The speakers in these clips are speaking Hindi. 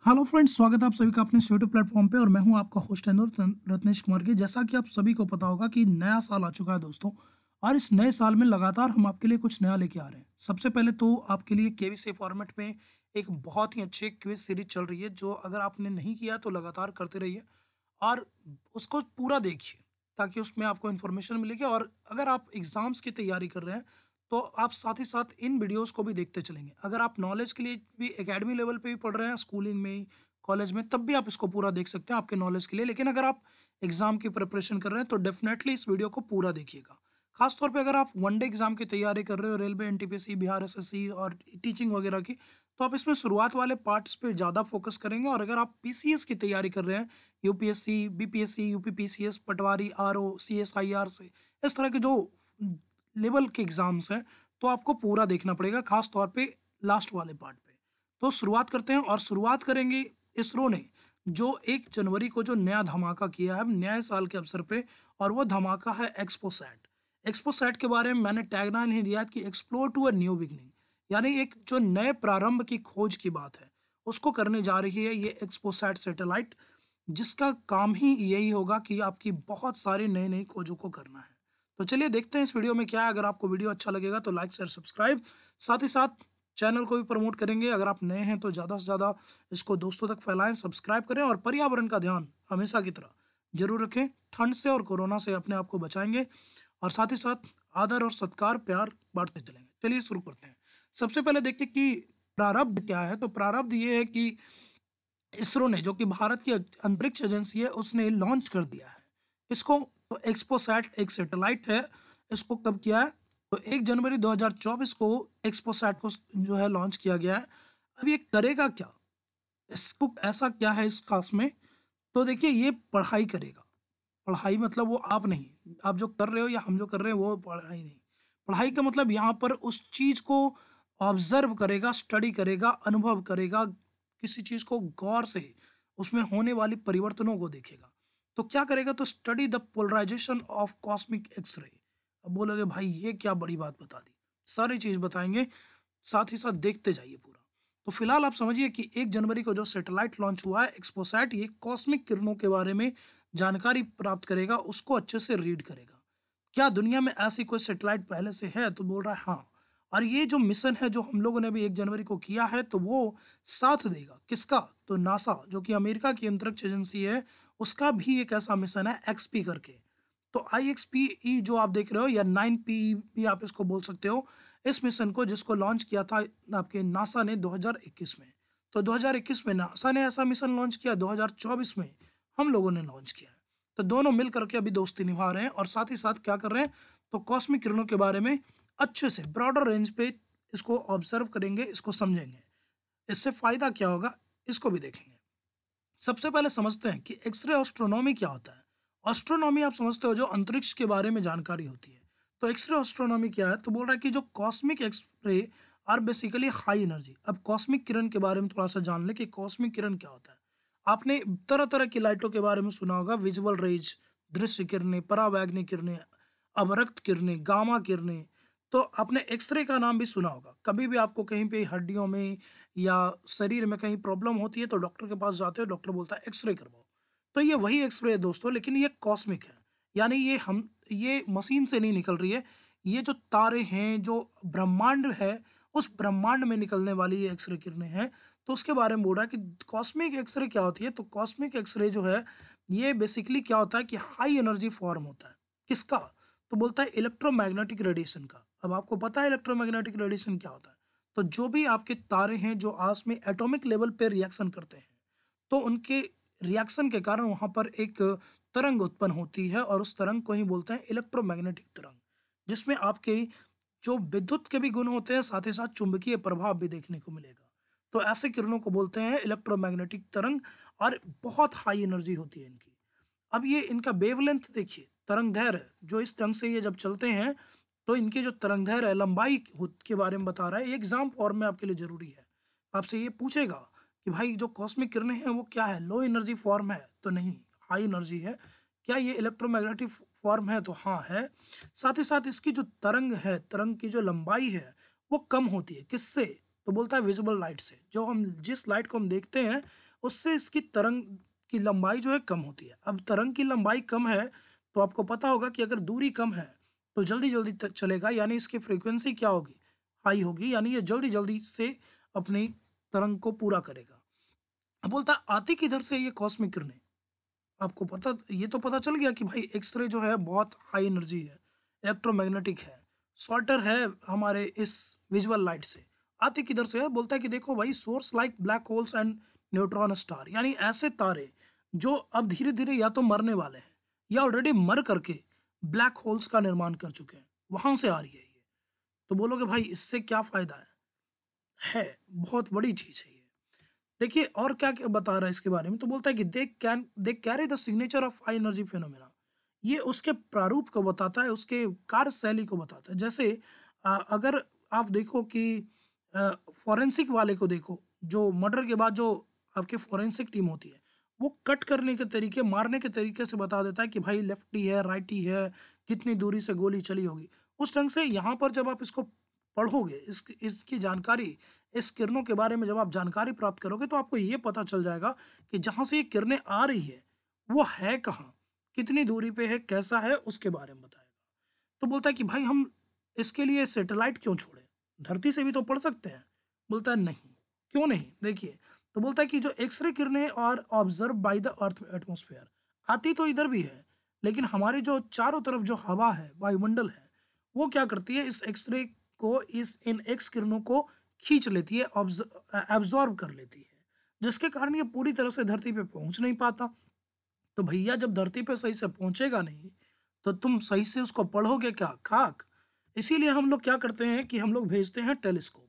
हेलो फ्रेंड्स, स्वागत है आप सभी का अपने इस यूट्यूब प्लेटफॉर्म पे। और मैं हूं आपका होस्ट रत्नेश कुमार के। जैसा कि आप सभी को पता होगा कि नया साल आ चुका है दोस्तों, और इस नए साल में लगातार हम आपके लिए कुछ नया लेके आ रहे हैं। सबसे पहले तो आपके लिए केवीसी फॉर्मेट में एक बहुत ही अच्छी क्विज सीरीज चल रही है, जो अगर आपने नहीं किया तो लगातार करते रहिए और उसको पूरा देखिए, ताकि उसमें आपको इन्फॉर्मेशन मिलेगी। और अगर आप एग्जाम्स की तैयारी कर रहे हैं तो आप साथ ही साथ इन वीडियोस को भी देखते चलेंगे। अगर आप नॉलेज के लिए भी एकेडमी लेवल पे भी पढ़ रहे हैं, स्कूलिंग में, कॉलेज में, तब भी आप इसको पूरा देख सकते हैं आपके नॉलेज के लिए। लेकिन अगर आप एग्जाम की प्रिपरेशन कर रहे हैं तो डेफिनेटली इस वीडियो को पूरा देखिएगा। खास तौर पे अगर आप वनडे एग्जाम की तैयारी कर रहे हो, रेलवे, एनटीपीसी, बिहार एसएससी और टीचिंग वगैरह की, तो आप इसमें शुरुआत वाले पार्ट्स पे ज़्यादा फोकस करेंगे। और अगर आप पीसीएस की तैयारी कर रहे हैं, यूपीएससी, बीपीएससी, यूपीपीसीएस, पटवारी, आरओ, सीएसआईआर से, इस तरह के जो लेवल के एग्जाम्स हैं, तो आपको पूरा देखना पड़ेगा, खास तौर पे लास्ट वाले पार्ट पे। तो शुरुआत करते हैं, और शुरुआत करेंगे इसरो ने जो 1 जनवरी को जो नया धमाका किया है नए साल के अवसर पे, और वो धमाका है एक्सपोसैट। एक्सपोसैट के बारे में मैंने टैगलाइन ही दिया कि explore to a new beginning, यानी एक जो नए प्रारंभ की खोज की बात है, उसको करने जा रही है ये एक्सपोसैट सैटेलाइट, जिसका काम ही यही होगा कि आपकी बहुत सारी नई नई खोजों को करना है। तो चलिए देखते हैं इस वीडियो में क्या है। अगर आपको वीडियो अच्छा लगेगा तो लाइक शेयर सब्सक्राइब, साथ ही साथ चैनल को भी प्रमोट करेंगे। अगर आप नए हैं तो ज़्यादा से ज़्यादा इसको दोस्तों तक फैलाएं, सब्सक्राइब करें, और पर्यावरण का ध्यान हमेशा की तरह जरूर रखें। ठंड से और कोरोना से अपने आप को बचाएंगे, और साथ ही साथ आदर और सत्कार, प्यार बांटते चलेंगे। चलिए शुरू करते हैं। सबसे पहले देखते हैं कि प्रारब्ध क्या है। तो प्रारब्ध ये है कि इसरो ने, जो कि भारत की अंतरिक्ष एजेंसी है, उसने लॉन्च कर दिया है इसको। तो एक्सपोसैट एक सैटेलाइट है। इसको कब किया है? तो 1 जनवरी 2024 को एक्सपोसैट को जो है लॉन्च किया गया है। अब ये करेगा क्या, इसको ऐसा क्या है इस खास में? तो देखिए, ये पढ़ाई करेगा। पढ़ाई मतलब वो आप नहीं, आप जो कर रहे हो या हम जो कर रहे हैं वो पढ़ाई नहीं। पढ़ाई का मतलब यहाँ पर उस चीज को ऑब्जर्व करेगा, स्टडी करेगा, अनुभव करेगा, किसी चीज को गौर से उसमें होने वाली परिवर्तनों को देखेगा। तो क्या करेगा? तो study the polarization of cosmic X-ray. अब बोलोगे भाई ये क्या बड़ी बात बता दी, सारी चीज बताएंगे, साथ ही साथ देखते जाइए पूरा। तो फिलहाल आप समझिए कि 1 जनवरी को जो सैटेलाइट लॉन्च हुआ है एक्सपोसैट, ये कॉस्मिक किरणों के बारे में जानकारी प्राप्त करेगा, उसको अच्छे से रीड करेगा। क्या दुनिया में ऐसी कोई सैटेलाइट पहले से है? तो बोल रहा है हाँ। और ये जो मिशन है जो हम लोगों ने अभी 1 जनवरी को किया है, तो वो साथ देगा किसका? तो नासा, जो कि अमेरिका की अंतरिक्ष एजेंसी है, उसका भी एक ऐसा मिशन है एक्सपी करके। तो IXPE जो आप देख रहे हो, या 9PE भी आप इसको बोल सकते हो, इस मिशन को जिसको लॉन्च किया था आपके नासा ने 2021 में। तो 2021 में नासा ने ऐसा मिशन लॉन्च किया, 2024 में हम लोगों ने लॉन्च किया है। तो दोनों मिल करके अभी दोस्ती निभा रहे हैं, और साथ ही साथ क्या कर रहे हैं? तो कॉस्मिक किरणों के बारे में अच्छे से ब्रॉडर रेंज पे इसको ऑब्जर्व करेंगे, इसको समझेंगे। इससे फायदा क्या होगा, इसको भी देखेंगे। सबसे पहले समझते हैं कि एक्सरे एस्ट्रोनॉमी क्या होता है। एस्ट्रोनॉमी आप समझते हो, जो अंतरिक्ष के बारे में जानकारी होती है। तो एक्सरे एस्ट्रोनॉमी क्या है? तो बोल रहा है कि जो cosmic X-ray are basically high energy. अब कॉस्मिक किरण के बारे में थोड़ा सा जान ले कि कॉस्मिक किरण क्या होता है। आपने तरह तरह की लाइटों के बारे में सुना होगा, विजुअल रेज, दृश्य किरणें, परावैंगनिक किरणें, अवरक्त किरणें, गामा किरणें। तो आपने एक्सरे का नाम भी सुना होगा। कभी भी आपको कहीं पे हड्डियों में या शरीर में कहीं प्रॉब्लम होती है तो डॉक्टर के पास जाते हो, डॉक्टर बोलता है एक्सरे करवाओ। तो ये वही एक्सरे है दोस्तों, लेकिन ये कॉस्मिक है। यानी ये मशीन से नहीं निकल रही है। ये जो तारे हैं, जो ब्रह्मांड है, उस ब्रह्मांड में निकलने वाली ये एक्सरे किरणें हैं। तो उसके बारे में बोल रहा है कि कॉस्मिक एक्सरे क्या होती है। तो कॉस्मिक एक्सरे जो है, ये बेसिकली क्या होता है कि हाई एनर्जी फॉर्म होता है। किसका? तो बोलता है इलेक्ट्रोमैग्नेटिक रेडिएशन का। अब आपको पता है इलेक्ट्रोमैग्नेटिक रेडिएशन क्या होता है। तो जो भी आपके तारे हैं जो आज में एटॉमिक लेवल पे रिएक्शन करते हैं, तो उनके रिएक्शन के कारण वहां पर एक तरंग उत्पन्न होती है, और उस तरंग को ही बोलते हैं इलेक्ट्रोमैग्नेटिक तरंग, जिसमें आपके जो विद्युत के भी गुण होते हैं, साथ ही साथ चुंबकीय प्रभाव भी देखने को मिलेगा। तो ऐसे किरणों को बोलते हैं इलेक्ट्रोमैग्नेटिक तरंग, और बहुत हाई एनर्जी होती है इनकी। अब ये इनका वेवलेंथ देखिए, तरंग दैर्घ्य जो इस ढंग से ये जब चलते हैं, तो इनकी जो तरंग दैर्घ्य है, लंबाई के बारे में बता रहा है। एग्जाम फॉर्म में आपके लिए जरूरी है। आपसे ये पूछेगा कि भाई जो कॉस्मिक किरणें हैं वो क्या है, लो एनर्जी फॉर्म है? तो नहीं, हाई एनर्जी है। क्या ये इलेक्ट्रोमैग्नेटिक फॉर्म है? तो हाँ है। साथ ही साथ इसकी जो तरंग है, तरंग की जो लंबाई है, वो कम होती है। किससे? तो बोलता है विजिबल लाइट से, जो हम जिस लाइट को हम देखते हैं उससे इसकी तरंग की लंबाई जो है कम होती है। अब तरंग की लंबाई कम है तो आपको पता होगा कि अगर दूरी कम है तो जल्दी जल्दी तक चलेगा, यानी इसकी फ्रीक्वेंसी क्या होगी, हाई होगी, यानी ये जल्दी जल्दी से अपनी तरंग को पूरा करेगा। अब बोलता है आती किधर से ये कॉस्मिक किरणें, आपको पता, ये तो पता चल गया कि भाई एक्सरे जो है बहुत हाई एनर्जी है, इलेक्ट्रोमैग्नेटिक है, शॉर्टर है हमारे इस विजुअल लाइट से। आती किधर से है, बोलता है कि देखो भाई source like black holes and neutron star, यानी ऐसे तारे जो अब धीरे धीरे या तो मरने वाले हैं या ऑलरेडी मर करके ब्लैक होल्स का निर्माण कर चुके हैं, वहां से आ रही है ये। तो बोलोगे भाई इससे क्या फायदा है बहुत बड़ी चीज है ये। देखिए और क्या क्या बता रहा है इसके बारे में, तो बोलता है कि they carry the signature of high energy phenomena. ये उसके प्रारूप को बताता है, उसके कार्यशैली को बताता है। जैसे अगर आप देखो कि फॉरेंसिक वाले को देखो, जो मर्डर के बाद जो आपकी फॉरेंसिक टीम होती है, वो कट करने के तरीके, मारने के तरीके से बता देता है कि भाई लेफ्टी है, राइटी है, कितनी दूरी से गोली चली होगी। उस ढंग से यहाँ पर जब आप इसको पढ़ोगे, इसकी जानकारी, इस किरणों के बारे में जब आप जानकारी प्राप्त करोगे तो आपको ये पता चल जाएगा कि जहाँ से ये किरणें आ रही है वो है कहाँ, कितनी दूरी पे है, कैसा है, उसके बारे में बताएगा। तो बोलता है कि भाई हम इसके लिए सैटेलाइट क्यों छोड़े, धरती से भी तो पढ़ सकते हैं। बोलता है नहीं, क्यों नहीं, देखिए। तो बोलता है कि जो एक्सरे किरणें और observe by the earth atmosphere, आती तो इधर भी है, लेकिन हमारे जो चारों तरफ जो हवा है, वायुमंडल है, वो क्या करती है, इस एक्सरे को, इस इन एक्स किरणों को खींच लेती है, एब्जॉर्ब कर लेती है, जिसके कारण ये पूरी तरह से धरती पे पहुंच नहीं पाता। तो भैया जब धरती पे सही से पहुंचेगा नहीं तो तुम सही से उसको पढ़ोगे क्या, खाक। इसीलिए हम लोग क्या करते हैं कि हम लोग भेजते हैं टेलीस्कोप।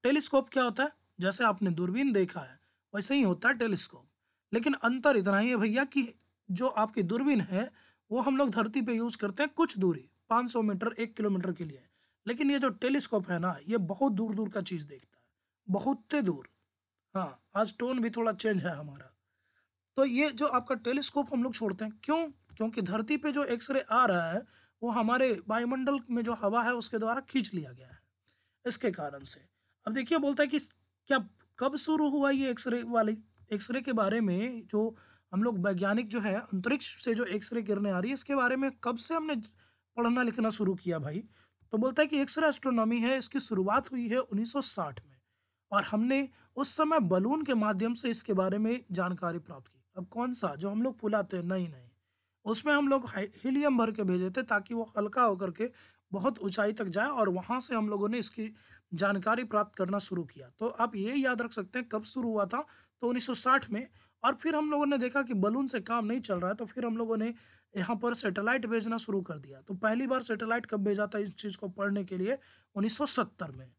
टेलीस्कोप क्या होता है, जैसे आपने दूरबीन देखा है वैसे ही होता है टेलीस्कोप, लेकिन अंतर इतना ही है भैया कि जो आपकी दूरबीन है वो हम लोग धरती पे यूज करते हैं कुछ दूरी, 500 मीटर, 1 किलोमीटर के लिए, लेकिन ये जो टेलीस्कोप है ना, ये बहुत दूर दूर का चीज देखता है, बहुत दूर। हाँ, आज टोन भी थोड़ा चेंज है हमारा। तो ये जो आपका टेलीस्कोप हम लोग छोड़ते हैं क्यों, क्योंकि धरती पे जो एक्सरे आ रहा है वो हमारे वायुमंडल में जो हवा है उसके द्वारा खींच लिया गया है, इसके कारण से। अब देखिए बोलता है कि क्या, कब शुरू हुआ ये एक्सरे वाली, एक्सरे के बारे में जो हम लोग वैज्ञानिक जो है, अंतरिक्ष से जो एक्सरे किरणें आ रही है इसके बारे में कब से हमने पढ़ना लिखना शुरू किया भाई। तो बोलता है कि एक्सरे एस्ट्रोनॉमी है, इसकी शुरुआत हुई है 1960 में, और हमने उस समय बलून के माध्यम से इसके बारे में जानकारी प्राप्त की। अब कौन सा, जो हम लोग फुलाते हैं, नहीं नहीं, उसमें हम लोग हीलियम भर के भेजे थे ताकि वो हल्का होकर के बहुत ऊंचाई तक जाए, और वहां से हम लोगों ने इसकी जानकारी प्राप्त करना शुरू किया। तो आप ये याद रख सकते हैं कब शुरू हुआ था, तो 1960 में। और फिर हम लोगों ने देखा कि बलून से काम नहीं चल रहा है, तो फिर हम लोगों ने यहाँ पर सैटेलाइट भेजना शुरू कर दिया। तो पहली बार सैटेलाइट कब भेजा था इस चीज़ को पढ़ने के लिए, 1970 में।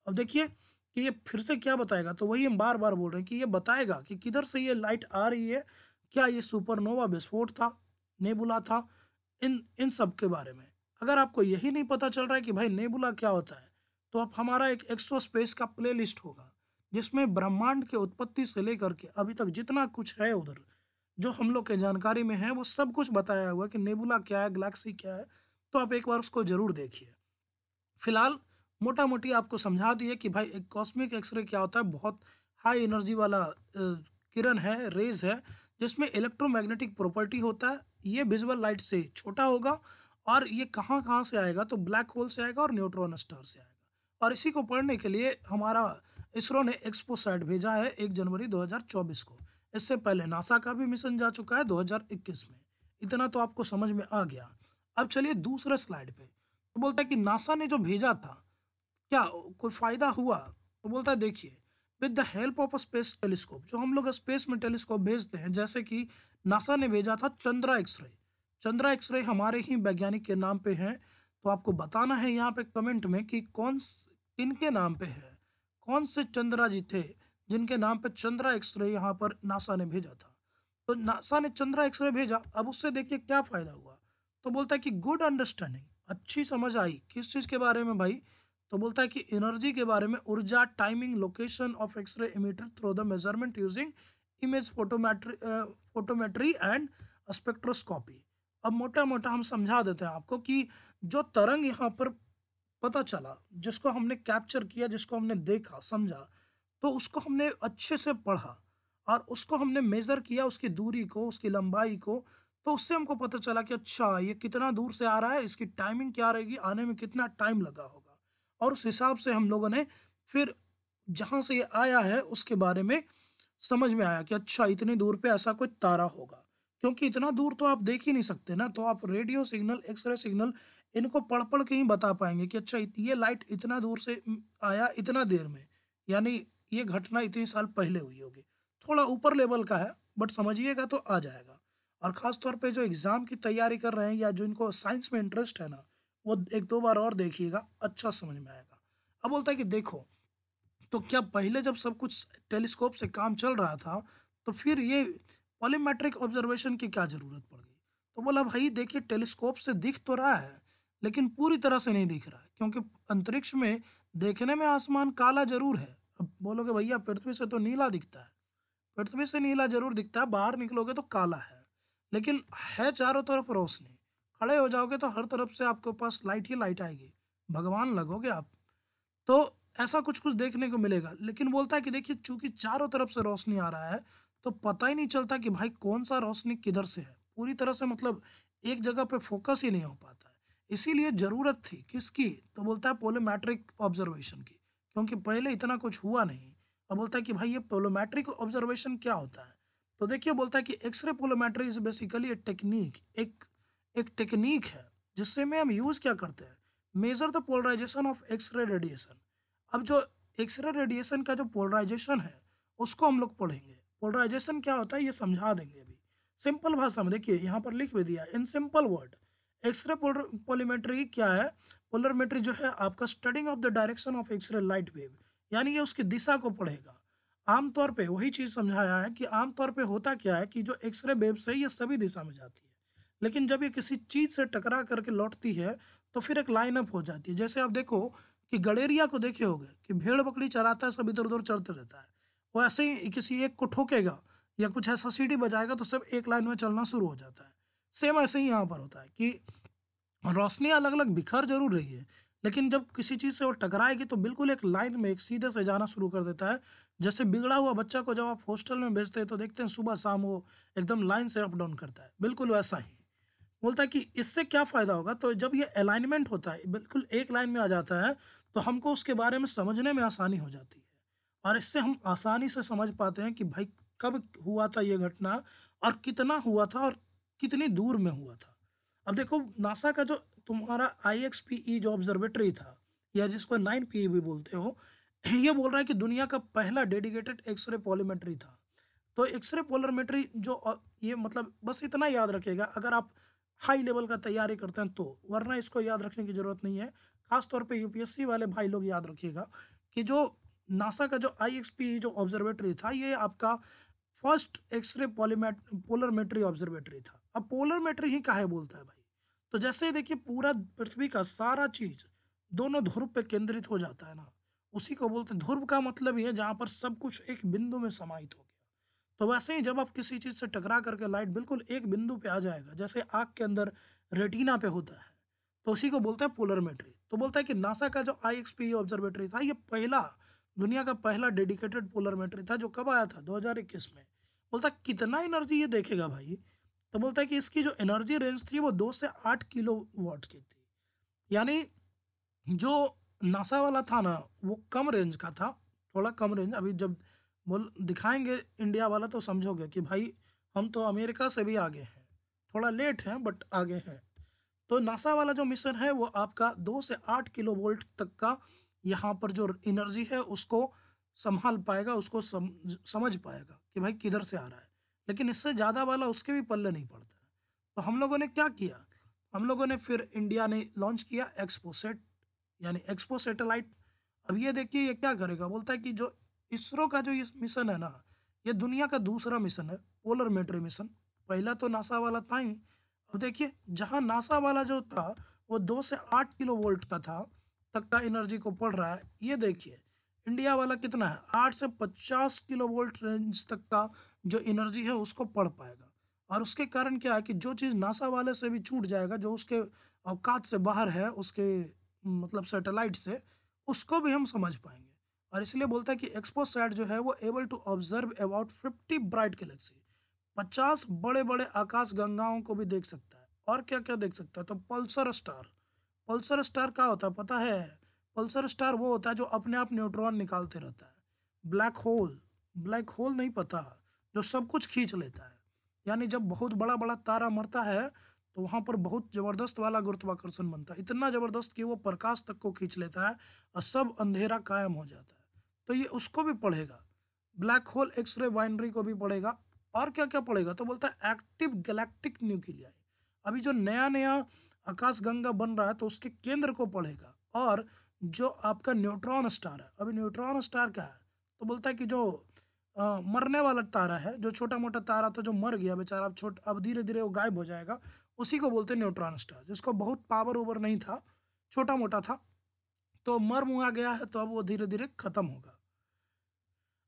अब देखिए कि ये फिर से क्या बताएगा, तो वही हम बार बार बोल रहे हैं कि ये बताएगा कि किधर से ये लाइट आ रही है, क्या ये सुपरनोवा विस्फोट था, नेबुला था, इन इन सब के बारे में। अगर आपको यही नहीं पता चल रहा है कि भाई नेबुला क्या होता है, तो आप हमारा एक एक्सो स्पेस का प्ले लिस्ट होगा जिसमें ब्रह्मांड के उत्पत्ति से लेकर के अभी तक जितना कुछ है उधर, जो हम लोग के जानकारी में है, वो सब कुछ बताया हुआ है कि नेबुला क्या है, गैलेक्सी क्या है। तो आप एक बार उसको जरूर देखिए। फिलहाल मोटा मोटी आपको समझा दिए कि भाई एक कॉस्मिक एक्सरे क्या होता है, बहुत हाई एनर्जी वाला किरण है, रेज है, जिसमें इलेक्ट्रोमैग्नेटिक प्रॉपर्टी होता है। ये विजुअल लाइट से छोटा होगा, और ये कहाँ कहाँ से आएगा, तो ब्लैक होल से आएगा और न्यूट्रॉन स्टार से आएगा। और इसी को पढ़ने के लिए हमारा इसरो ने एक्सपोसैट भेजा है 1 जनवरी 2024 को। इससे पहले नासा का भी मिशन जा चुका है 2021 में। इतना तो आपको समझ में आ गया। अब चलिए दूसरे स्लाइड पे। तो बोलता है कि नासा ने जो भेजा था, क्या कोई फायदा हुआ, तो बोलता है देखिए, with the help of a space telescope, जो हम लोग स्पेस में टेलीस्कोप भेजते हैं, जैसे कि नासा ने भेजा था चंद्रा एक्सरे। चंद्रा एक्सरे हमारे ही वैज्ञानिक के नाम पे है। तो आपको बताना है यहाँ पे कमेंट में कि किनके नाम पे है, कौन से चंद्रा जी थे जिनके नाम पे चंद्रा एक्सरे यहाँ पर नासा ने भेजा था। तो नासा ने चंद्रा एक्सरे भेजा, अब उससे देखिए क्या फायदा हुआ। तो बोलता है कि गुड अंडरस्टैंडिंग, अच्छी समझ आई, किस चीज के बारे में भाई, तो बोलता है कि एनर्जी के बारे में, ऊर्जा, timing, location of X-ray emitter through the measurement using image photometry and spectroscopy. अब मोटा मोटा हम समझा देते हैं आपको कि जो तरंग यहाँ पर पता चला, जिसको हमने कैप्चर किया, जिसको हमने देखा, समझा, तो उसको हमने अच्छे से पढ़ा और उसको हमने मेज़र किया, उसकी दूरी को, उसकी लंबाई को, तो उससे हमको पता चला कि अच्छा ये कितना दूर से आ रहा है, इसकी टाइमिंग क्या रहेगी, आने में कितना टाइम लगा होगा। और उस हिसाब से हम लोगों ने फिर जहाँ से ये आया है उसके बारे में समझ में आया कि अच्छा इतनी दूर पे ऐसा कोई तारा होगा। क्योंकि इतना दूर तो आप देख ही नहीं सकते ना, तो आप रेडियो सिग्नल, एक्स-रे सिग्नल इनको पढ़-पढ़ के ही बता पाएँगे कि अच्छा ये लाइट इतना दूर से आया इतना देर में, यानी ये घटना इतने साल पहले हुई होगी। थोड़ा ऊपर लेवल का है, बट समझिएगा तो आ जाएगा। और ख़ास तौर पे जो एग्ज़ाम की तैयारी कर रहे हैं या जिनको साइंस में इंटरेस्ट है ना, वो 1-2 बार और देखिएगा, अच्छा समझ में आएगा। अब बोलता है कि देखो, तो क्या पहले जब सब कुछ टेलीस्कोप से काम चल रहा था, तो फिर ये पॉलीमेट्रिक ऑब्जर्वेशन की क्या ज़रूरत पड़ गई? तो बोला भाई देखिए टेलीस्कोप से दिख तो रहा है, लेकिन पूरी तरह से नहीं दिख रहा है, क्योंकि अंतरिक्ष में देखने में आसमान काला ज़रूर है। अब बोलोगे भैया पृथ्वी से तो नीला दिखता है, पृथ्वी से नीला ज़रूर दिखता है, बाहर निकलोगे तो काला है, लेकिन है चारों तरफ रोशनी। खड़े हो जाओगे तो हर तरफ से आपके पास लाइट ही लाइट आएगी, भगवान लगोगे आप। तो ऐसा कुछ-कुछ देखने को मिलेगा। लेकिन बोलता है कि देखिए चूँकि चारों तरफ से रोशनी आ रहा है, तो पता ही नहीं चलता कि भाई कौन-सा रोशनी किधर से है। पूरी तरह से मतलब एक जगह पे फ़ोकस ही नहीं हो पाता है। इसीलिए ज़रूरत थी किसकी? तो बोलता है पोलोमेट्रिक ऑब्ज़र्वेशन की, क्योंकि पहले इतना कुछ हुआ नहीं। अब बोलता है कि भाई ये पोलोमेट्रिक ऑब्ज़र्वेशन क्या होता है? तो देखिए बोलता है कि X-ray polarimetry is basically a technique, एक टेक्नीक है, जिससे में हम यूज़ क्या करते हैं? Measure the polarisation of X-ray radiation. अब जो एक्स-रे रेडिएशन का जो पोलराइज़ेशन है, उसको हम लोग पढ़ेंगे। पोलराइज़ेशन क्या होता है ये समझा देंगे अभी। सिंपल भाषा में देखिए यहाँ पर लिख भी दिया है, in simple word X-ray polarimetry क्या है? पोलरिमेट्री जो है आपका studying of the direction of X-ray light wave, यानी ये उसकी दिशा को पढ़ेगा। आम तौर पे वही चीज़ समझाया है कि आम तौर पे होता क्या है कि जो एक्स-रे वेव्स है ये सभी दिशा में जाती है। लेकिन जब ये किसी चीज़ से टकरा करके लौटती है, तो फिर एक लाइन अप हो जाती है। जैसे आप देखो कि गडेरिया को देखे होंगे कि भेड़-बकरी चराता है, सब इधर-उधर चरते रहता है। वो ऐसे ही किसी एक को ठोकेगा या कुछ ऐसा सीटी बजाएगा तो सब एक लाइन में चलना शुरू हो जाता है। सेम ऐसे ही यहाँ पर होता है कि रोशनी अलग-अलग बिखर ज़रूर रही है, लेकिन जब किसी चीज़ से वो टकराएगी तो बिल्कुल एक लाइन में एक सीधे से जाना शुरू कर देता है। जैसे बिगड़ा हुआ बच्चा को जब आप हॉस्टल में भेजते हैं तो देखते हैं सुबह-शाम वो एकदम लाइन से अप डाउन करता है, बिल्कुल वैसा ही। बोलता है कि इससे क्या फ़ायदा होगा? तो जब ये अलाइनमेंट होता है, बिल्कुल एक लाइन में आ जाता है, तो हमको उसके बारे में समझने में आसानी हो जाती है। और इससे हम आसानी से समझ पाते हैं कि भाई कब हुआ था ये घटना और कितना हुआ था और कितनी दूर में हुआ था। अब देखो नासा का जो तुम्हारा आईएक्सपीई जो ऑब्ज़र्वेटरी था या जिसको 9P भी बोलते हो, ये बोल रहा है कि दुनिया का पहला डेडिकेटेड एक्स-रे पोलोमेट्री था। तो एक्स-रे पोलरिमेट्री जो ये मतलब बस इतना याद रखिएगा अगर आप हाई लेवल का तैयारी करते हैं तो, वरना इसको याद रखने की ज़रूरत नहीं है। ख़ास तौर पे यूपीएससी वाले भाई लोग याद रखिएगा कि जो नासा का जो आईएक्सपी जो ऑब्ज़र्वेटरी था, ये आपका फर्स्ट एक्स-रे पोलरिमेट्री ऑब्ज़र्वेटरी था। अब पोलरिमेट्री ही काहे बोलता है भाई? तो जैसे देखिए पूरा पृथ्वी का सारा चीज़ दोनों ध्रुव पे केंद्रित हो जाता है ना, उसी को बोलते हैं ध्रुव का मतलब ये है जहाँ पर सब कुछ एक बिंदु में समाहित हो गया। तो वैसे ही जब आप किसी चीज़ से टकरा करके लाइट बिल्कुल एक बिंदु पे आ जाएगा, जैसे आँख के अंदर रेटिना पे होता है, तो उसी को बोलते हैं पोलरिमेट्री। तो बोलता है कि नासा का जो आईएक्सपी ऑब्जर्वेटरी था, ये पहला दुनिया का पहला डेडिकेटेड पोलरिमेट्री था जो कब आया था? 2021 में। बोलता है कितना एनर्जी ये देखेगा भाई? तो बोलता है कि इसकी जो एनर्जी रेंज थी वो 2 से 8 किलोवाट की थी। यानी जो नासा वाला था ना, वो कम रेंज का था, थोड़ा कम रेंज। अभी जब बोल दिखाएँगे इंडिया वाला तो समझोगे कि भाई हम तो अमेरिका से भी आगे हैं। थोड़ा लेट हैं बट आगे हैं। तो नासा वाला जो मिशन है वो आपका 2 से 8 किलोवोल्ट तक का यहाँ पर जो एनर्जी है उसको सँभाल पाएगा, उसको समझ पाएगा कि भाई किधर से आ रहा है। लेकिन इससे ज़्यादा वाला उसके भी पल्ले नहीं पड़ता है। तो हम लोगों ने क्या किया? हम लोगों ने फिर इंडिया ने लॉन्च किया एक्सपोसेट, यानी एक्सपो सैटेलाइट। अब ये देखिए ये क्या करेगा? बोलता है कि जो इसरो का जो ये मिशन है ना, ये दुनिया का दूसरा मिशन है, पोलरिमेट्री मिशन। पहला तो नासा वाला था ही। अब देखिए जहाँ नासा वाला जो था वो 2 से 8 किलो वोल्ट का था तक का एनर्जी को पढ़ रहा है। ये देखिए इंडिया वाला कितना है? 8 से 50 किलो वोल्ट रेंज तक का जो एनर्जी है उसको पढ़ पाएगा। और उसके कारण क्या है कि जो चीज़ नासा वाले से भी छूट जाएगा, जो उसके औकात से बाहर है, उसके मतलब सैटेलाइट से, उसको भी हम समझ पाएंगे। और इसलिए बोलता है कि एक्सपोसैट जो है वो able to observe about 50 bright galaxy, 50 बड़े बड़े आकाश गंगाओं को भी देख सकता है। और क्या क्या देख सकता है, तो पल्सर स्टार। पल्सर स्टार क्या होता है पता है? पल्सर स्टार वो होता है जो अपने आप न्यूट्रॉन निकालते रहता है। ब्लैक होल, ब्लैक होल नहीं पता, जो सब कुछ खींच लेता है। यानी जब बहुत बड़ा बड़ा तारा मरता है तो वहां पर बहुत जबरदस्त वाला गुरुत्वाकर्षण बनता है, इतना जबरदस्त कि वो प्रकाश तक को खींच लेता है और सब अंधेरा कायम हो जाता है। तो ये उसको भी पढ़ेगा, ब्लैक होल एक्सरे बाइनरी को भी पढ़ेगा। और क्या क्या पढ़ेगा, तो बोलता है एक्टिव गैलेक्टिक न्यूक्लियाई। अभी जो नया नया आकाश गंगा बन रहा है तो उसके केंद्र को पढ़ेगा। और जो आपका न्यूट्रॉन स्टार है, अभी न्यूट्रॉन स्टार क्या है, तो बोलता है कि जो मरने वाला तारा है, जो छोटा मोटा तारा था जो मर गया बेचारा, अब धीरे धीरे वो गायब हो जाएगा, उसी को बोलते हैं न्यूट्रॉन स्टार, जिसको बहुत पावर ओवर नहीं था, छोटा मोटा था, तो मर मुआ गया है, तो अब वो धीरे धीरे खत्म होगा।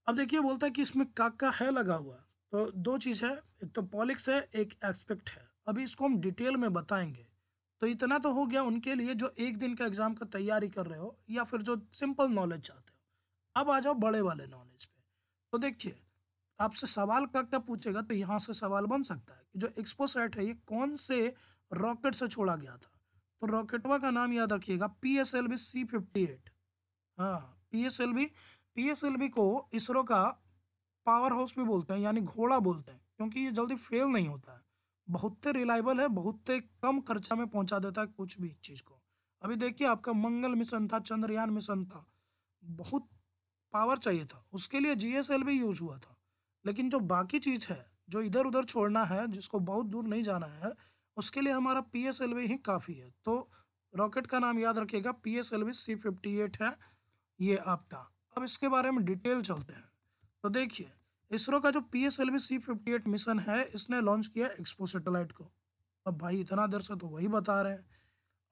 अब देखिए बोलता है कि इसमें काका है लगा हुआ, तो दो चीज़ है, एक तो पॉलिक्स है, एक एस्पेक्ट है। अभी इसको हम डिटेल में बताएंगे। तो इतना तो हो गया उनके लिए जो एक दिन का एग्जाम का तैयारी कर रहे हो या फिर जो सिंपल नॉलेज चाहते हो। अब आ जाओ बड़े वाले नॉलेज पे। तो देखिए, आपसे सवाल का क्या पूछेगा, तो यहाँ से सवाल बन सकता है कि जो एक्सपोसैट है ये कौन से रॉकेट से छोड़ा गया था। तो रॉकेटवा का नाम याद रखिएगा, PSLV-C58। हाँ, पीएसएलवी। पीएसएलवी को इसरो का पावर हाउस भी बोलते हैं, यानी घोड़ा बोलते हैं, क्योंकि ये जल्दी फेल नहीं होता है, बहुत रिलायबल है, बहुत कम खर्चा में पहुंचा देता है कुछ भी चीज़ को। अभी देखिए आपका मंगल मिशन था, चंद्रयान मिशन था, बहुत पावर चाहिए था, उसके लिए जीएसएलवी यूज हुआ था। लेकिन जो बाकी चीज़ है, जो इधर उधर छोड़ना है, जिसको बहुत दूर नहीं जाना है, उसके लिए हमारा पीएसएलवी ही काफ़ी है। तो रॉकेट का नाम याद रखिएगा, PSLV-C58 है ये आपका। अब इसके बारे में डिटेल चलते हैं। तो देखिए, इसरो का जो PSLV-C58 मिशन है, इसने लॉन्च किया एक्सपो सैटेलाइट को। अब भाई इतना देर से तो वही बता रहे हैं।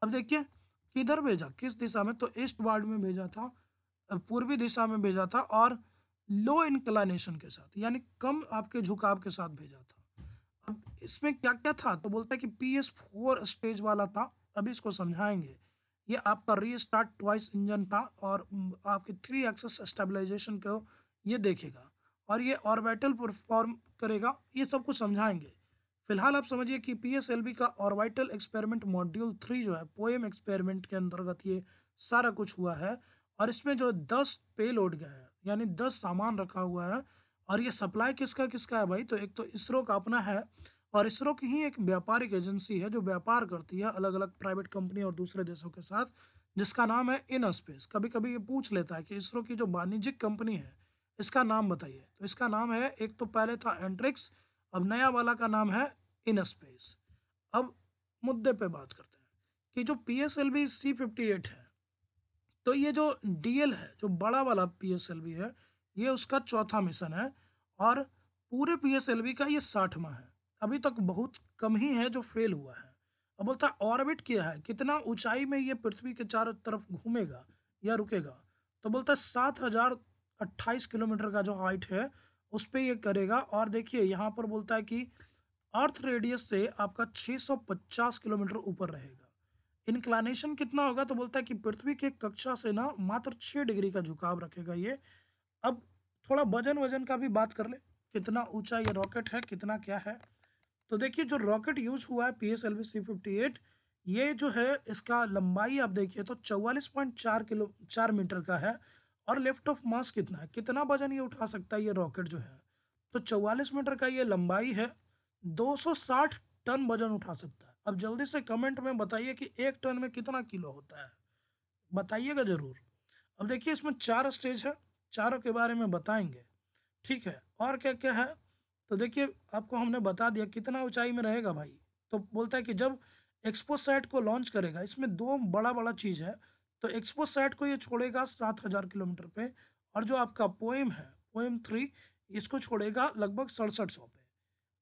अब देखिए किधर भेजा, किस दिशा में, तो ईस्ट वार्ड में भेजा था, पूर्वी दिशा में भेजा था, और लो इंक्लानेशन के साथ, यानी कम आपके झुकाव के साथ भेजा था। अब इसमें क्या क्या था, तो बोलता है कि PS4 स्टेज वाला था। अभी इसको समझाएंगे। ये आपका रीस्टार्ट ट्वाइस इंजन था, और आपके 3 एक्सेस स्टेबलाइजेशन को ये देखेगा, और ये ऑर्बिटल परफॉर्म करेगा, ये सब कुछ समझाएंगे। फिलहाल आप समझिए कि PSLV का ऑर्बिटल एक्सपेरिमेंट मॉड्यूल 3 जो है, पोएम एक्सपेरिमेंट के अंतर्गत ये सारा कुछ हुआ है। और इसमें जो 10 पेलोड गया है, यानी 10 सामान रखा हुआ है। और ये सप्लाई किसका किसका है भाई, तो एक तो इसरो का अपना है, और इसरो की ही एक व्यापारिक एजेंसी है जो व्यापार करती है अलग अलग प्राइवेट कंपनी और दूसरे देशों के साथ, जिसका नाम है इनस्पेस। कभी कभी ये पूछ लेता है कि इसरो की जो वाणिज्यिक कंपनी है, इसका नाम बताइए, तो इसका नाम है, एक तो पहले था एंट्रिक्स, अब नया वाला का नाम है इनस्पेस। अब मुद्दे पे बात करते हैं कि जो PSLV-C58 है, तो ये जो DL है, जो बड़ा वाला PSLV है, ये उसका चौथा मिशन है, और पूरे PSLV का ये 60वां है। अभी तक बहुत कम ही है जो फेल हुआ है। अब बोलता है ऑर्बिट क्या है, कितना ऊंचाई में ये पृथ्वी के चारों तरफ घूमेगा या रुकेगा, तो बोलता है 7028 किलोमीटर का जो हाइट है उस पे ये करेगा। और देखिए यहाँ पर बोलता है कि अर्थ रेडियस से आपका 650 किलोमीटर ऊपर रहेगा। इनक्लानेशन कितना होगा, तो बोलता है कि पृथ्वी के कक्षा से ना मात्र 6 डिग्री का झुकाव रखेगा ये। अब थोड़ा वजन वजन का भी बात कर ले, कितना ऊंचा ये रॉकेट है, कितना क्या है। तो देखिए जो रॉकेट यूज हुआ है PSLV-C58, ये जो है इसका लंबाई आप देखिए तो 44.4 मीटर का है। और लिफ्ट ऑफ मास कितना है, कितना वजन ये उठा सकता है ये रॉकेट जो है, तो 44 मीटर का ये लंबाई है, 260 टन वजन उठा सकता है। अब जल्दी से कमेंट में बताइए कि 1 टन में कितना किलो होता है, बताइएगा जरूर। अब देखिए इसमें 4 स्टेज है, चारों के बारे में बताएंगे, ठीक है। और क्या क्या है, तो देखिए आपको हमने बता दिया कितना ऊंचाई में रहेगा भाई। तो बोलता है कि जब एक्सपोसैट को लॉन्च करेगा, इसमें दो बड़ा बड़ा चीज़ है। तो एक्सपोसैट को ये छोड़ेगा 7000 किलोमीटर पे, और जो आपका पोएम है, पोएम 3, इसको छोड़ेगा लगभग 6700 पे।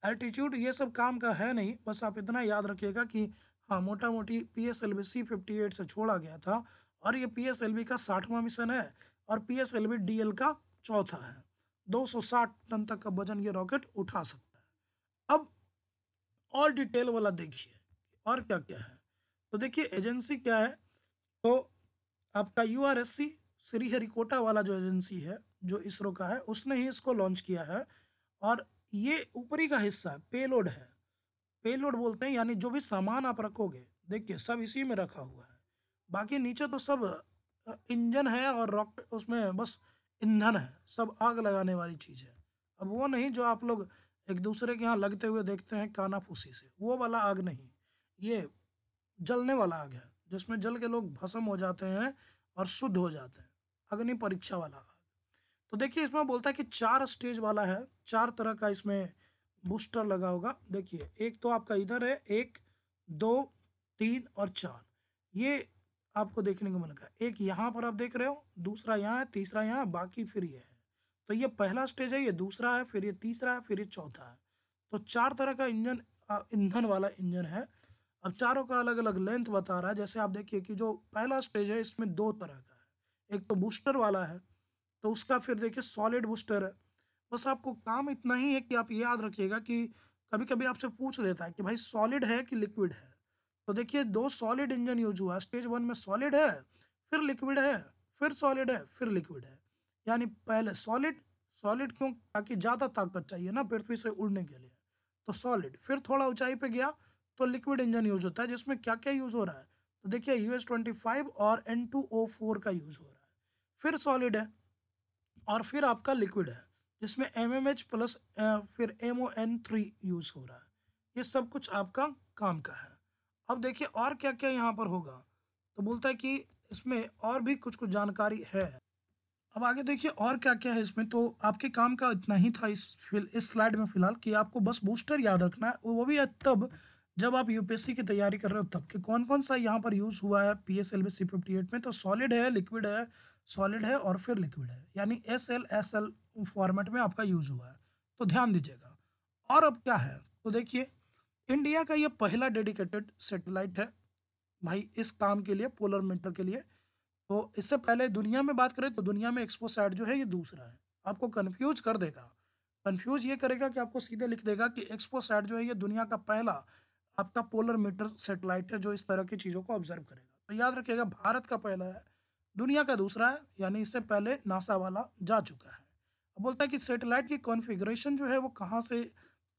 एल्टीट्यूड ये सब काम का है नहीं, बस आप इतना याद रखिएगा कि हाँ, मोटा मोटी PSLV-C58 से छोड़ा गया था, और ये PSLV का 60वां मिशन है, और PSLV DL का चौथा है। 260 टन तक का वजन ये रॉकेट उठा सकता है। अब और डिटेल वाला देखिए और क्या क्या है। तो देखिए एजेंसी क्या है, तो आपका यूआरएससी श्रीहरिकोटा वाला जो एजेंसी है, जो इसरो का है, उसने ही इसको लॉन्च किया है। और ये ऊपरी का हिस्सा है, पेलोड है। पेलोड बोलते हैं, यानी जो भी सामान आप रखोगे, देखिए सब इसी में रखा हुआ है। बाकी नीचे तो सब इंजन है और रॉकेट, उसमें बस ईंधन है, सब आग लगाने वाली चीज़ है। अब वो नहीं जो आप लोग एक दूसरे के यहाँ लगते हुए देखते हैं कानाफूसी से, वो वाला आग नहीं, ये जलने वाला आग है, जिसमें जल के लोग भस्म हो जाते हैं और शुद्ध हो जाते हैं, अग्नि परीक्षा वाला आग। तो देखिए इसमें बोलता है कि 4 स्टेज वाला है, 4 तरह का इसमें बूस्टर लगा होगा। देखिए एक तो आपका इधर है, 1, 2, 3 और 4, ये आपको देखने को मिलेगा। एक यहाँ पर आप देख रहे हो, दूसरा यहाँ है, तीसरा यहाँ है, बाकी फिर ये है। तो ये पहला स्टेज है, ये दूसरा है, फिर ये तीसरा है, फिर ये चौथा है। तो 4 तरह का इंजन, ईंधन वाला इंजन है। अब चारों का अलग अलग लेंथ बता रहा है। जैसे आप देखिए कि जो पहला स्टेज है, इसमें 2 तरह का है। एक तो बूस्टर वाला है, तो उसका फिर देखिए सॉलिड बूस्टर है। बस आपको काम इतना ही है कि आप ये याद रखिएगा कि कभी कभी आपसे पूछ लेता है कि भाई सॉलिड है कि लिक्विड है। तो देखिए 2 सॉलिड इंजन यूज हुआ है। स्टेज 1 में सॉलिड है, फिर लिक्विड है, फिर सॉलिड है, फिर लिक्विड है। यानी पहले सॉलिड, सॉलिड क्यों, ताकि ज़्यादा ताकत चाहिए ना पृथ्वी से उड़ने के लिए, तो सॉलिड। फिर थोड़ा ऊंचाई पे गया तो लिक्विड इंजन यूज होता है, जिसमें क्या क्या यूज हो रहा है, तो देखिए US-25 और N2O4 का यूज हो रहा है। फिर सॉलिड है, और फिर आपका लिक्विड है, जिसमें MMH प्लस फिर MON3 यूज हो रहा है। ये सब कुछ आपका काम का है। अब देखिए और क्या क्या यहाँ पर होगा, तो बोलता है कि इसमें और भी कुछ कुछ जानकारी है। अब आगे देखिए और क्या क्या है इसमें। तो आपके काम का इतना ही था इस स्लाइड में फिलहाल, कि आपको बस बूस्टर याद रखना है, वो भी तब जब आप यूपीएससी की तैयारी कर रहे हो तब, कि कौन कौन सा यहाँ पर यूज हुआ है PSLV C58 में। तो सॉलिड है, लिक्विड है, सॉलिड है और फिर लिक्विड है, यानी SL फॉर्मेट में आपका यूज हुआ है। तो ध्यान दीजिएगा। और अब क्या है, तो देखिए इंडिया का ये पहला डेडिकेटेड सैटेलाइट है भाई इस काम के लिए, पोलर मीटर के लिए। तो इससे पहले दुनिया में बात करें तो दुनिया में एक्सपोसैट जो है ये दूसरा है। आपको कंफ्यूज कर देगा, कंफ्यूज ये करेगा कि आपको सीधे लिख देगा कि एक्सपोसैट जो है ये दुनिया का पहला आपका पोलर मीटर सेटेलाइट है जो इस तरह की चीज़ों को ऑब्जर्व करेगा। तो याद रखिएगा, भारत का पहला है, दुनिया का दूसरा है, यानी इससे पहले नासा वाला जा चुका है। अब बोलता है कि सेटेलाइट की कॉन्फ़िगरेशन जो है वो कहाँ से,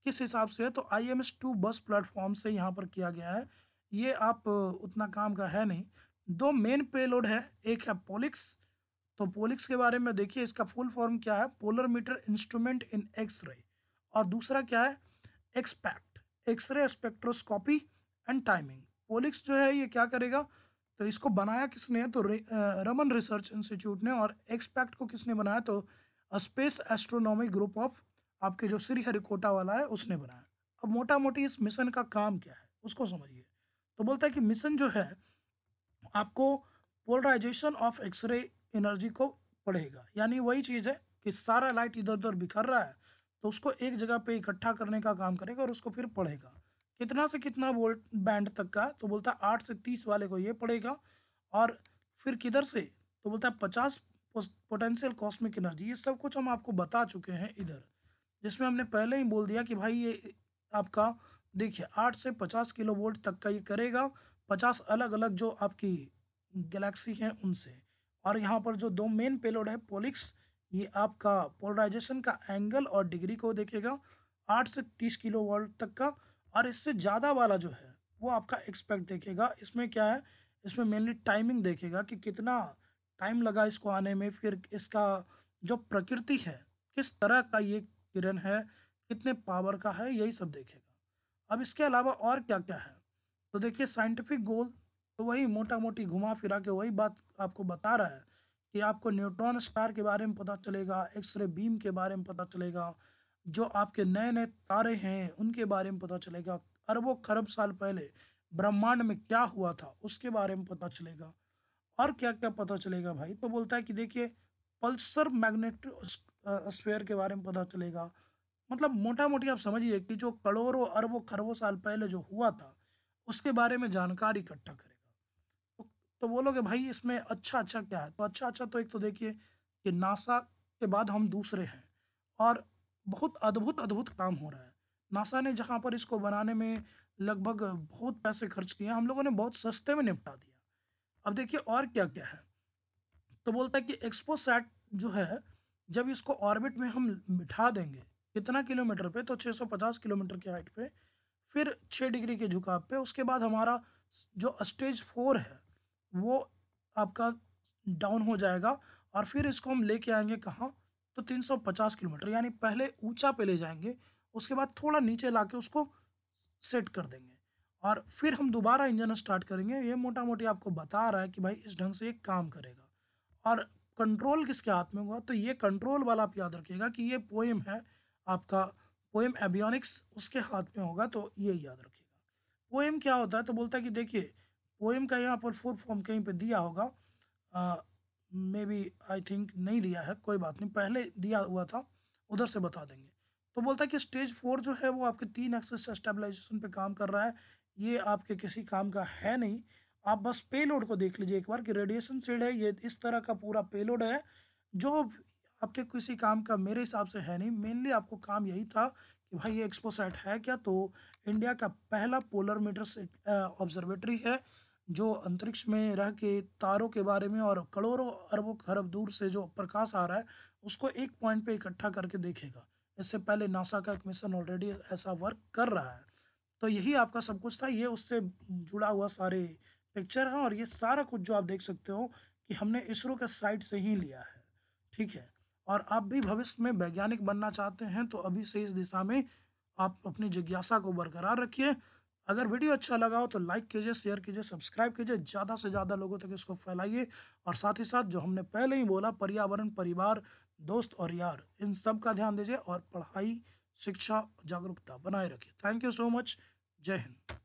किस हिसाब से है, तो IMS-2 बस प्लेटफॉर्म से यहाँ पर किया गया है। ये आप उतना काम का है नहीं। 2 मेन पेलोड है, एक है पोलिक्स। तो पोलिक्स के बारे में देखिए, इसका फुल फॉर्म क्या है, polarimeter instrument in X-ray. और दूसरा क्या है, XSPECT, X-ray spectroscopy and timing. POLIX जो है ये क्या करेगा, तो इसको बनाया किसने है, तो रमन रिसर्च इंस्टीट्यूट ने। और एक्सपैक्ट को किसने बनाया, तो स्पेस एस्ट्रोनॉमी ग्रुप ऑफ आपके जो श्रीहरिकोटा वाला है उसने बनाया। अब मोटा मोटी इस मिशन का काम क्या है उसको समझिए। तो बोलता है कि मिशन जो है आपको पोलराइजेशन ऑफ एक्सरे एनर्जी को पढ़ेगा। यानी वही चीज़ है कि सारा लाइट इधर उधर बिखर रहा है, तो उसको एक जगह पे इकट्ठा करने का काम करेगा और उसको फिर पढ़ेगा। कितना से कितना वोल्ट बैंड तक का, तो बोलता है 8 से 30 वाले को ये पढ़ेगा। और फिर किधर से, तो बोलता है 50 पोटेंशियल कॉस्मिक एनर्जी। ये सब कुछ हम आपको बता चुके हैं इधर, जिसमें हमने पहले ही बोल दिया कि भाई ये आपका देखिए 8 से 50 किलो वोल्ट तक का ये करेगा, 50 अलग अलग जो आपकी गैलेक्सी हैं उनसे। और यहाँ पर जो 2 मेन पेलोड है पोलिक्स, ये आपका पोलराइजेशन का एंगल और डिग्री को देखेगा, 8 से 30 किलो वोल्ट तक का। और इससे ज़्यादा वाला जो है वो आपका एक्सपेक्ट देखेगा। इसमें क्या है, इसमें मेनली टाइमिंग देखेगा कि कितना टाइम लगा इसको आने में, फिर इसका जो प्रकृति है, किस तरह का ये किरण है, कितने पावर का है, यही सब देखेगा। अब इसके अलावा और क्या क्या है, तो देखिए साइंटिफिक गोल, तो वही मोटा मोटी घुमा फिरा के वही बात आपको बता रहा है कि आपको न्यूट्रॉन स्टार के बारे में पता चलेगा, एक्सरे बीम के बारे में पता चलेगा, जो आपके नए नए तारे हैं उनके बारे में पता चलेगा, अरबों खरब साल पहले ब्रह्मांड में क्या हुआ था उसके बारे में पता चलेगा। और क्या क्या पता चलेगा भाई, तो बोलता है कि देखिए पल्सर मैग्नेटोस्फेयर के बारे में पता चलेगा। मतलब मोटा मोटी आप समझिए कि जो करोड़ों अरबों खरबों साल पहले जो हुआ था उसके बारे में जानकारी इकट्ठा करेगा। तो बोलोगे भाई इसमें अच्छा अच्छा क्या है, तो अच्छा अच्छा तो एक तो देखिए कि नासा के बाद हम दूसरे हैं, और बहुत अद्भुत अद्भुत काम हो रहा है। नासा ने जहाँ पर इसको बनाने में लगभग बहुत पैसे खर्च किए, हम लोगों ने बहुत सस्ते में निपटा दिया। अब देखिए और क्या क्या है, तो बोलता है कि एक्सपोसैट जो है, जब इसको ऑर्बिट में हम बिठा देंगे, कितना किलोमीटर पे, तो 650 किलोमीटर की हाइट पे, फिर 6 डिग्री के झुकाव पे, उसके बाद हमारा जो स्टेज 4 है वो आपका डाउन हो जाएगा, और फिर इसको हम लेके आएंगे कहाँ, तो 350 किलोमीटर, यानी पहले ऊंचा पे ले जाएंगे, उसके बाद थोड़ा नीचे लाके उसको सेट कर देंगे, और फिर हम दोबारा इंजन स्टार्ट करेंगे। ये मोटा मोटी आपको बता रहा है कि भाई इस ढंग से ये काम करेगा। और कंट्रोल किसके हाथ में होगा, तो ये कंट्रोल वाला आप याद रखिएगा कि ये पोएम है आपका, पोएम एवियोनिक्स उसके हाथ में होगा, तो ये याद रखिएगा। पोएम क्या होता है, तो बोलता है कि देखिए, पोएम का यहाँ पर फुल फॉर्म कहीं पे दिया होगा, मे बी आई थिंक नहीं दिया है, कोई बात नहीं, पहले दिया हुआ था, उधर से बता देंगे। तो बोलता है कि स्टेज 4 जो है वो आपके 3 एक्सिस स्टेबलाइजेशन पे काम कर रहा है, ये आपके किसी काम का है नहीं। आप बस पेलोड को देख लीजिए एक बार कि रेडिएशन शील्ड है, ये इस तरह का पूरा पेलोड है जो आपके किसी काम का मेरे हिसाब से है नहीं। मेनली आपको काम यही था कि भाई ये एक्सपोसैट है क्या, तो इंडिया का पहला पोलर मीटर ऑब्जर्वेटरी है जो अंतरिक्ष में रह के तारों के बारे में और करोड़ों अरबों खरब दूर से जो प्रकाश आ रहा है उसको एक पॉइंट पे इकट्ठा करके देखेगा। इससे पहले नासा का एक मिशन ऑलरेडी ऐसा वर्क कर रहा है। तो यही आपका सब कुछ था, ये उससे जुड़ा हुआ सारे पिक्चर हैं, और ये सारा कुछ जो आप देख सकते हो कि हमने इसरो के साइट से ही लिया है। ठीक है, और आप भी भविष्य में वैज्ञानिक बनना चाहते हैं तो अभी से इस दिशा में आप अपनी जिज्ञासा को बरकरार रखिए। अगर वीडियो अच्छा लगा हो तो लाइक कीजिए, शेयर कीजिए, सब्सक्राइब कीजिए, ज़्यादा से ज़्यादा लोगों तक इसको फैलाइए, और साथ ही साथ जो हमने पहले ही बोला, पर्यावरण, परिवार, दोस्त और यार, इन सब का ध्यान दीजिए, और पढ़ाई, शिक्षा, जागरूकता बनाए रखिए। Thank you so much. जय हिंद।